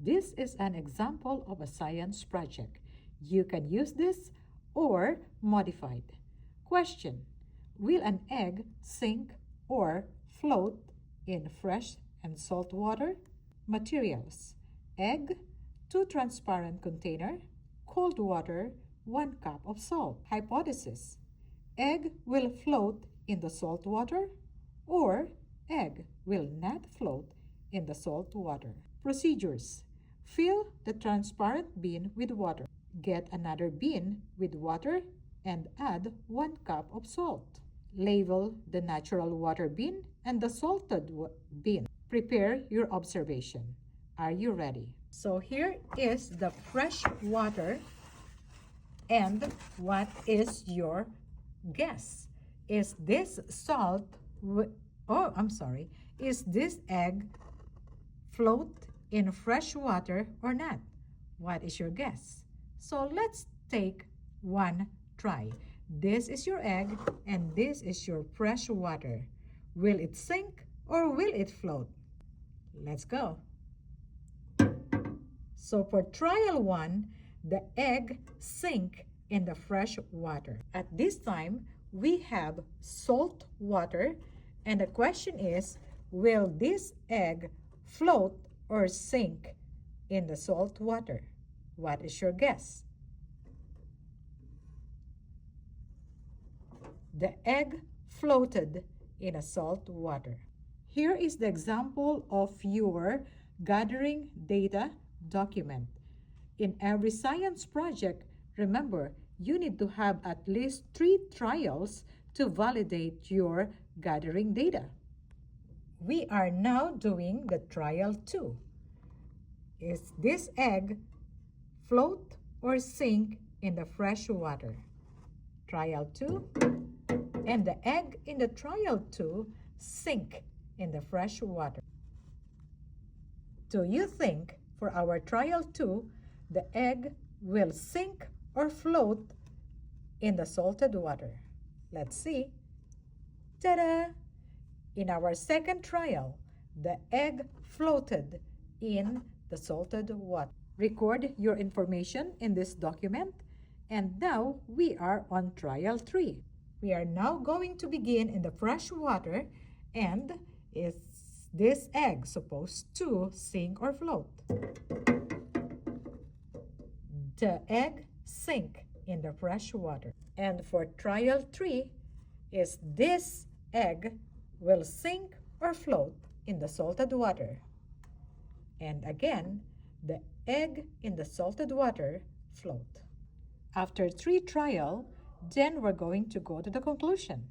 This is an example of a science project. You can use this or modify it. Question: will an egg sink or float in fresh and salt water? Materials: egg, 2 transparent container, cold water, 1 cup of salt. Hypothesis: egg will float in the salt water or egg will not float in the salt water. Procedures: fill the transparent bin with water. Get another bin with water and add 1 cup of salt. Label the natural water bin and the salted bin. Prepare your observation. Are you ready? So here is the fresh water. And what is your guess? Is this salt, is this egg float in fresh water or not? What is your guess? So let's take one try. This is your egg and this is your fresh water. Will it sink or will it float? Let's go. So for trial 1, the egg sink in the fresh water. At this time, we have salt water, and the question is, will this egg float or sink in the salt water? What is your guess? The egg floated in a salt water. Here is the example of your gathering data document. In every science project, remember, you need to have at least 3 trials to validate your gathering data. We are now doing the trial 2. Is this egg float or sink in the fresh water? Trial 2. And the egg in the trial 2 sink in the fresh water. Do you think for our trial 2, the egg will sink or float in the salted water? Let's see. Ta-da! In our second trial, the egg floated in the salted water. Record your information in this document. And now we are on trial 3. We are now going to begin in the fresh water. And is this egg supposed to sink or float? The egg sink in the fresh water. And for trial 3, is this egg will sink or float in the salted water? And again, the egg in the salted water float. After 3 trial, then we're going to go to the conclusion.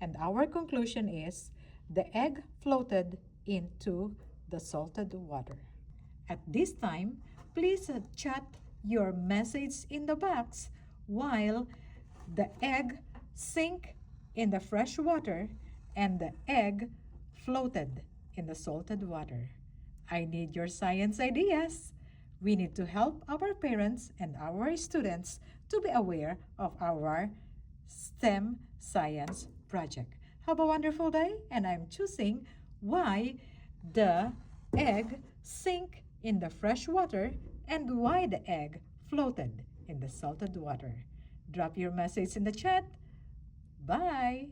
And our conclusion is the egg floated into the salted water. At this time, please chat your message in the box while the egg sink in the fresh water and the egg floated in the salted water. I need your science ideas. We need to help our parents and our students to be aware of our STEM science project. Have a wonderful day, and I'm choosing why the egg sink in the fresh water and why the egg floated in the salted water. Drop your message in the chat. Bye!